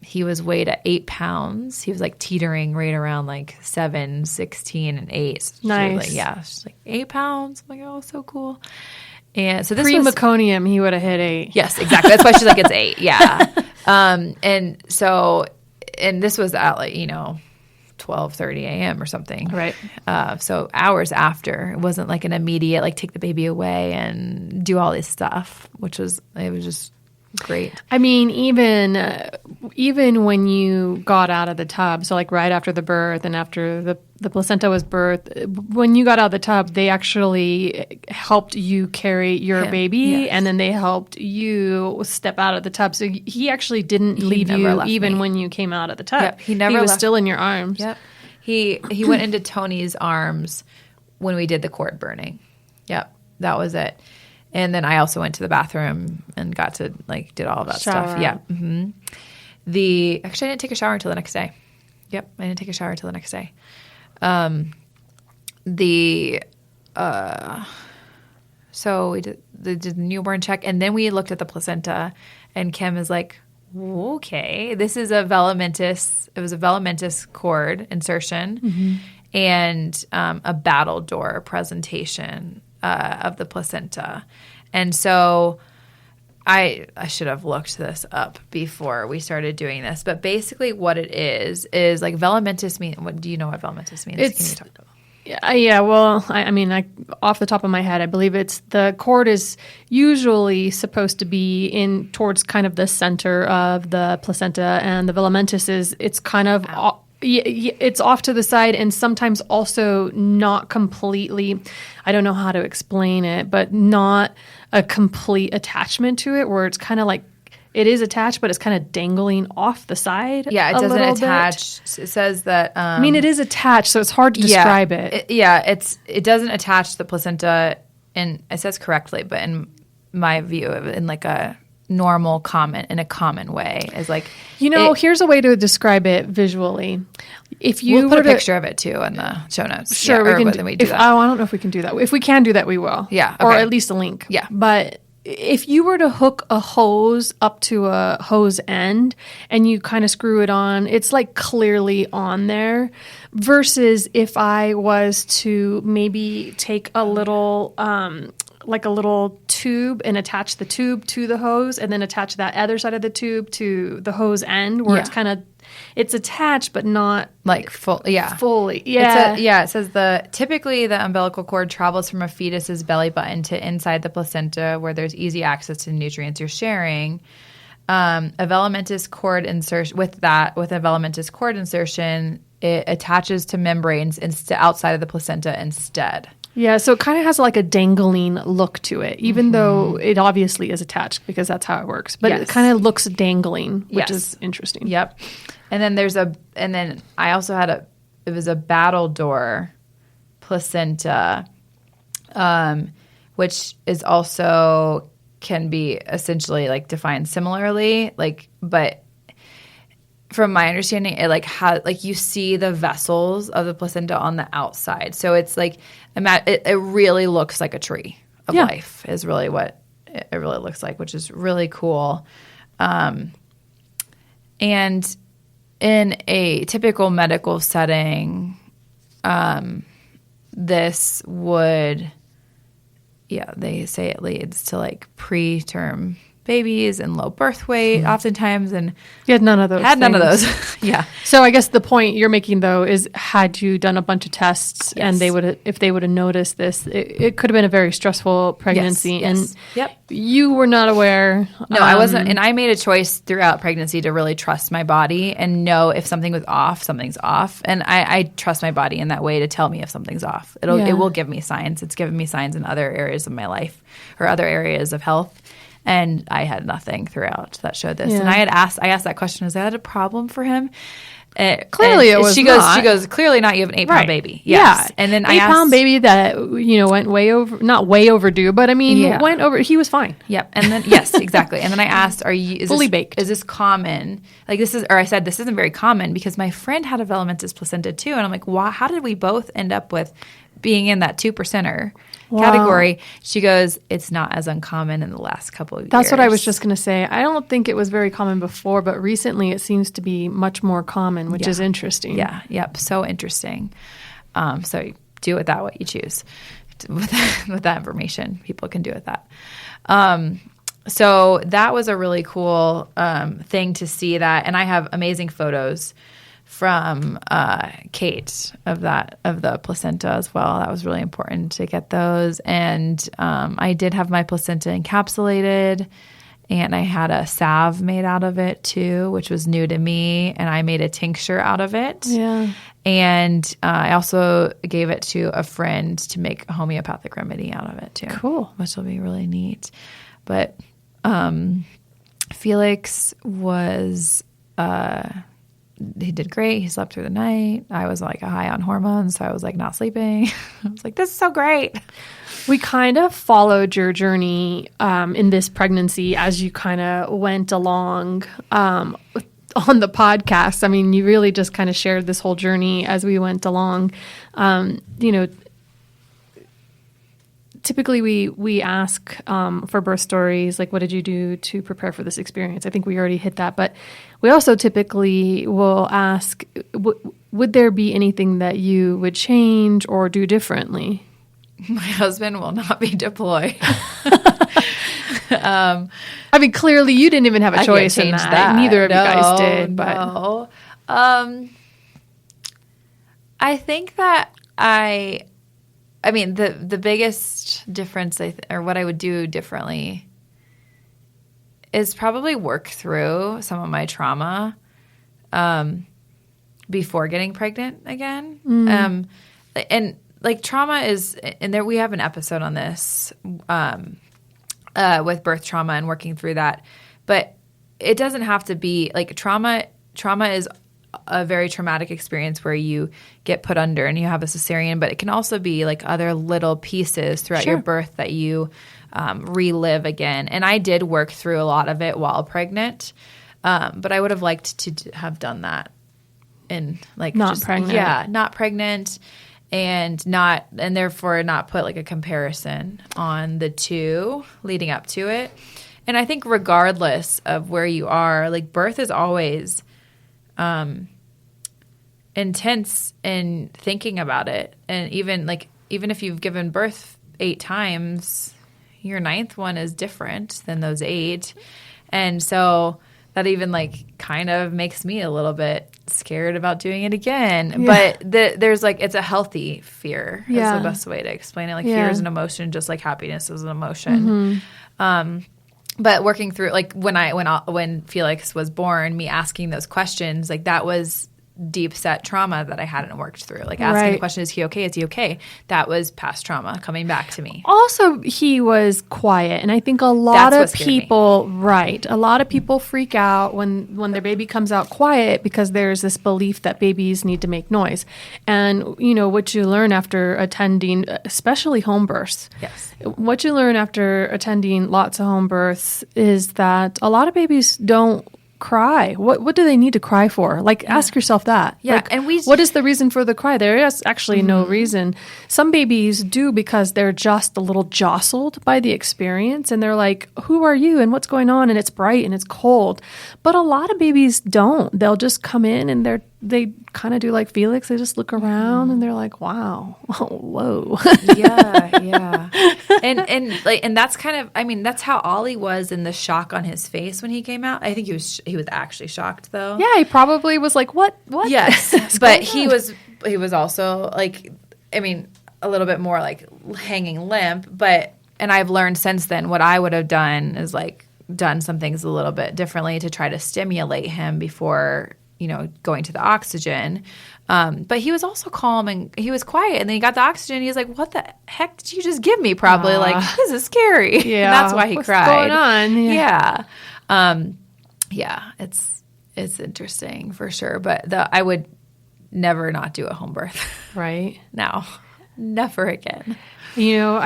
he was weighed at 8 pounds. He was like teetering right around like 7, 16, and 8. So nice. like, yeah, she's like 8 pounds. I'm like, oh, so cool. And so this was pre-meconium, he would have hit 8. Yes, exactly. That's why she's like, it's 8. Yeah. And this was at 12:30 a.m. or something. Right. So hours after. It wasn't like an immediate, like, take the baby away and do all this stuff, it was just great. I mean, even when you got out of the tub, so like right after the birth and after the placenta was birthed, when you got out of the tub, they actually helped you carry your baby, yes. and then they helped you step out of the tub. So he actually didn't leave you even when you came out of the tub. Yep, he was still in your arms. Yep. He went into Tony's arms when we did the cord burning. Yep, that was it. And then I also went to the bathroom and got to did all of that stuff. Yeah. Mm-hmm. Actually, I didn't take a shower until the next day. Yep, I didn't take a shower until the next day. So we did the newborn check, and then we looked at the placenta, and Kim is like, okay, this is a velamentous. It was a velamentous cord insertion, and a battledore presentation of the placenta. And so I should have looked this up before we started doing this, but basically what it is like velamentous mean. What do you know what velamentous means? Can you talk about that? Yeah. Well, I mean, off the top of my head, I believe the cord is usually supposed to be in towards kind of the center of the placenta, and the velamentous it's kind of it's off to the side, and sometimes also not completely. I don't know how to explain it, but not a complete attachment to it, where it's kind of like it is attached, but it's kind of dangling off the side. Yeah, it doesn't attach. It says that. I mean, it is attached, so it's hard to describe it. It doesn't attach the placenta, and it says correctly, but in my view, in like a normal common way, is like here's a way to describe it visually. If you we'll put a picture of it too in the show notes. Sure, we can. I don't know if we can do that. If we can do that, we will. Yeah, okay. Or at least a link. Yeah, but if you were to hook a hose up to a hose end and you kind of screw it on, it's like clearly on there. Versus if I was to maybe take a little like a little tube and attach the tube to the hose, and then attach that other side of the tube to the hose end, where it's attached but not like fully. Yeah. It says typically the umbilical cord travels from a fetus's belly button to inside the placenta, where there's easy access to the nutrients you're sharing. A velamentous cord insertion it attaches to membranes outside of the placenta instead. Yeah, so it kind of has like a dangling look to it, even though it obviously is attached, because that's how it works. But it kind of looks dangling, which is interesting. Yep. And then I also had it was a battledore placenta, which is also can be essentially like defined similarly, but from my understanding, it you see the vessels of the placenta on the outside. So it's like it really looks like a tree of life is really what it really looks like, which is really cool. And in a typical medical setting, this would, they say it leads to like preterm babies and low birth weight oftentimes, and you had none of those. None of those. Yeah. So I guess the point you're making though is, had you done a bunch of tests and if they would have noticed this, it could have been a very stressful pregnancy, and you were not aware. No, I wasn't, and I made a choice throughout pregnancy to really trust my body and know if something was off, something's off, and I trust my body in that way to tell me if something's off. It will give me signs. It's given me signs in other areas of my life or other areas of health. And I had nothing throughout that showed this. And I asked that question, is that a problem for him? Clearly it was not. She goes, clearly not. You have an 8-pound baby. Yes. Yeah. And then 8-pound baby that, went way over, not way overdue, but I mean, went over, he was fine. Yep. And then, yes, exactly. And then I asked, fully baked? Is this common? I said, this isn't very common, because my friend had a velamentous placenta too. And I'm like, how did we both end up with being in that 2%er category? She goes, it's not as uncommon in the last couple of years. That's what I was just going to say. I don't think it was very common before, but recently it seems to be much more common, which is interesting. Yeah. Yep. So interesting. So do with that what you choose. with that information people can do with that. So that was a really cool thing to see that. And I have amazing photos from Kate of the placenta as well. That was really important to get those. And I did have my placenta encapsulated, and I had a salve made out of it too, which was new to me. And I made a tincture out of it. Yeah. And I also gave it to a friend to make a homeopathic remedy out of it too. Cool. Which will be really neat. But Felix was he did great. He slept through the night. I was like high on hormones, so I was like not sleeping. I was like, this is so great. We kind of followed your journey in this pregnancy as you kind of went along on the podcast. I mean, you really just kind of shared this whole journey as we went along. Typically we ask for birth stories, like, what did you do to prepare for this experience? I think we already hit that, but we also typically will ask, would there be anything that you would change or do differently? My husband will not be deployed. I mean, clearly you didn't even have a choice in that. Neither of you guys did. But no. I think that I mean, the biggest difference, or what I would do differently, is probably work through some of my trauma before getting pregnant again. And like trauma is, and there we have an episode on this with birth trauma and working through that. But it doesn't have to be like trauma. Trauma is a very traumatic experience where you get put under and you have a cesarean, but it can also be like other little pieces throughout your birth that you relive again. And I did work through a lot of it while pregnant, but I would have liked to have done that in like pregnant. Yeah, not pregnant, and therefore not put like a comparison on the two leading up to it. And I think regardless of where you are, like birth is always intense in thinking about it. And even if you've given birth 8 times, your 9th one is different than those 8. And so that even like kind of makes me a little bit scared about doing it again. Yeah. But there's like, it's a healthy fear is the best way to explain it. Like fear is an emotion, just like happiness is an emotion. But working through, like when Felix was born, me asking those questions, like that was deep set trauma that I hadn't worked through. Like asking the question, is he okay? Is he okay? That was past trauma coming back to me. Also, he was quiet. And I think a lot of people freak out when their baby comes out quiet because there's this belief that babies need to make noise. And, you know, what you learn after attending, especially home births. Yes. What you learn after attending lots of home births is that a lot of babies don't cry. What do they need to cry for? Like, ask yourself that. Yeah. Like, and what is the reason for the cry? There is actually no reason. Some babies do because they're just a little jostled by the experience and they're like, who are you and what's going on? And it's bright and it's cold. But a lot of babies don't. They'll just come in and they kind of do like Felix. They just look around and they're like, wow, whoa. Yeah. And that's kind of, I mean, that's how Ollie was in the shock on his face when he came out. I think he was actually shocked though. Yeah, he probably was like, what? Yes. But he was also like, I mean, a little bit more like hanging limp, and I've learned since then what I would have done is like done some things a little bit differently to try to stimulate him before, you know, going to the oxygen. But he was also calm and he was quiet. And then he got the oxygen. He was like, what the heck did you just give me? Probably like, this is scary. Yeah. And that's why he cried. What's going on? Yeah. It's interesting for sure. But I would never not do a home birth. Right. No, never again. You know,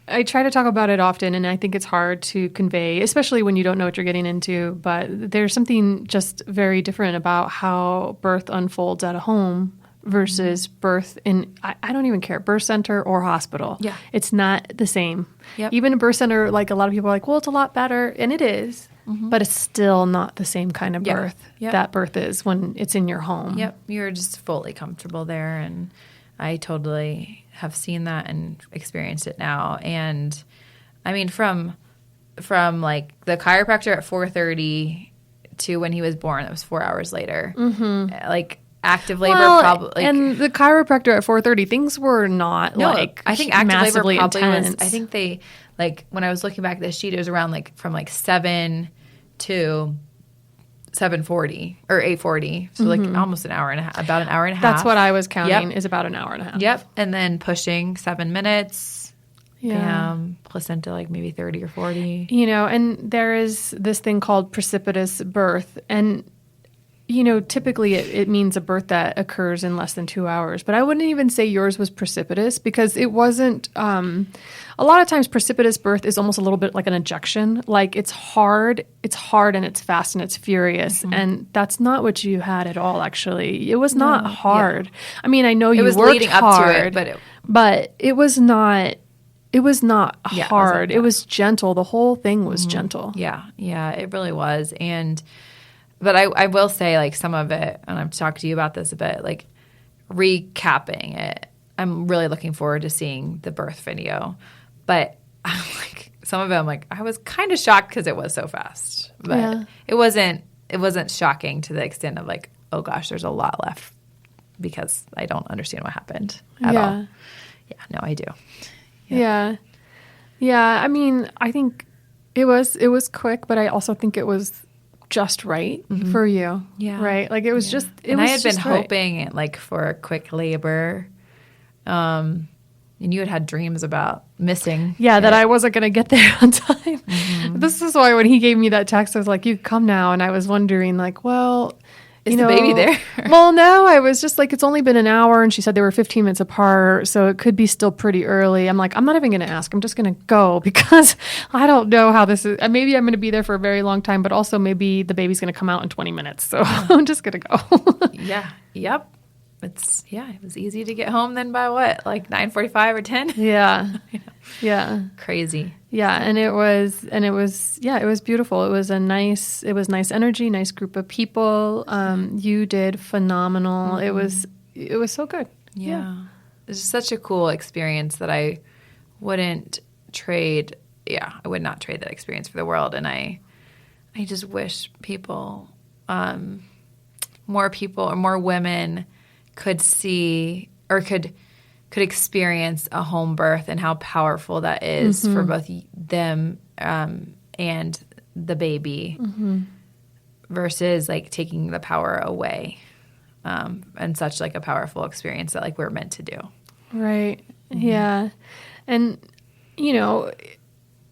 I try to talk about it often, and I think it's hard to convey, especially when you don't know what you're getting into. But there's something just very different about how birth unfolds at a home versus birth in, I don't even care, birth center or hospital. Yeah. It's not the same. Yep. Even a birth center, like a lot of people are like, well, it's a lot better. And it is. But it's still not the same kind of birth that birth is when it's in your home. Yep. You're just fully comfortable there. And I totally have seen that and experienced it now. And I mean, from like the chiropractor at 4:30 to when he was born, that was 4 hours later. Like active labor, probably. And the chiropractor at 4:30, things were not I think active labor probably intense. was. I think they like when I was looking back at the sheet, it was around like from like 7 to 7:40 or 8:40, so like almost an hour and a half, about an hour and a half. That's what I was counting. Is about an hour and a half. Yep, and then pushing 7 minutes. Yeah. Placenta like maybe 30 or 40. And there is this thing called precipitous birth. And, typically it means a birth that occurs in less than 2 hours. But I wouldn't even say yours was precipitous because it wasn't. A lot of times precipitous birth is almost a little bit like an ejection. Like it's hard and it's fast and it's furious. And that's not what you had at all, actually. It was not hard. Yeah. I mean, I know you worked leading hard, up to it, but it was not. It was not hard. It was gentle. The whole thing was gentle. Yeah, it really was. But I will say, like, some of it, and I've talked to you about this a bit, like, recapping it, I'm really looking forward to seeing the birth video. But I'm like, some of it, I'm like, I was kind of shocked because it was so fast. But it wasn't shocking to the extent of like, oh gosh, there's a lot left because I don't understand what happened at all. Yeah, no, I do. Yeah. I mean, I think it was quick, but I also think it was just right for you. Yeah. Right? Like it was just and I had been hoping like for a quick labor. And you had dreams about missing. Yeah, that I wasn't going to get there on time. This is why when he gave me that text, I was like, you come now. And I was wondering like, well, is the baby there? Well, no, I was just like, it's only been an hour. And she said they were 15 minutes apart. So it could be still pretty early. I'm like, I'm not even going to ask. I'm just going to go because I don't know how this is. Maybe I'm going to be there for a very long time, but also maybe the baby's going to come out in 20 minutes. So I'm just going to go. Yeah. Yep. It was easy to get home then by what? Like 9:45 or 10? Yeah. Yeah. Crazy. Yeah, and it was beautiful. It was nice energy, nice group of people. You did phenomenal. It was so good. Yeah. It's such a cool experience that I wouldn't trade. Yeah, I would not trade that experience for the world. And I just wish people, more people or more women could see or could experience a home birth and how powerful that is for both them and the baby versus like taking the power away and such like a powerful experience that like we're meant to do. Right. Yeah. And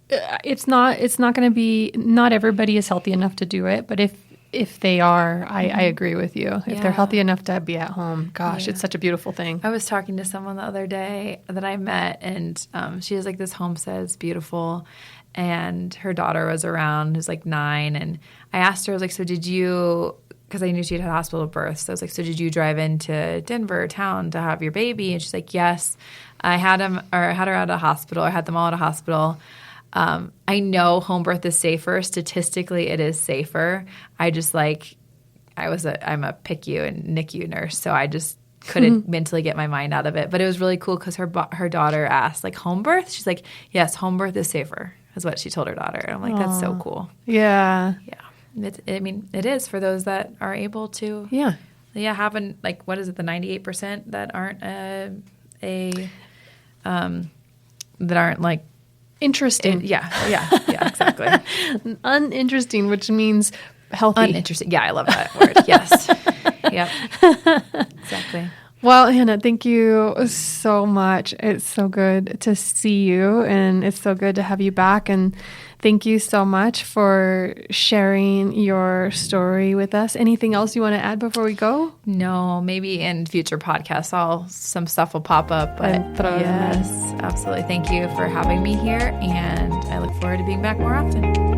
it's not going to be, not everybody is healthy enough to do it, but if they are, I agree with you. If they're healthy enough to be at home, gosh, it's such a beautiful thing. I was talking to someone the other day that I met, and she has like this homestead. It's beautiful, and her daughter was around, who's like 9, and I asked her, I was like, so did you, because I knew she'd had hospital births, so I was like, so did you drive into Denver town to have your baby? And she's like, yes. I had her at a hospital. I had them all at a hospital. I know home birth is safer. Statistically, it is safer. I just I'm a PICU and NICU nurse, so I just couldn't mentally get my mind out of it. But it was really cool because her daughter asked, like, home birth? She's like, yes, home birth is safer, is what she told her daughter. And I'm like, that's so cool. Yeah. Yeah. It is for those that are able to. Yeah. Yeah, having, like, what is it, the 98% that aren't that aren't, like, interesting. Yeah, exactly. Uninteresting, which means healthy. Uninteresting. Yeah, I love that word. Yes. Yep. Exactly. Well, Hannah, thank you so much. It's so good to see you, and it's so good to have you back. And thank you so much for sharing your story with us. Anything else you want to add before we go? No, maybe in future podcasts, some stuff will pop up. But yes, absolutely. Thank you for having me here, and I look forward to being back more often.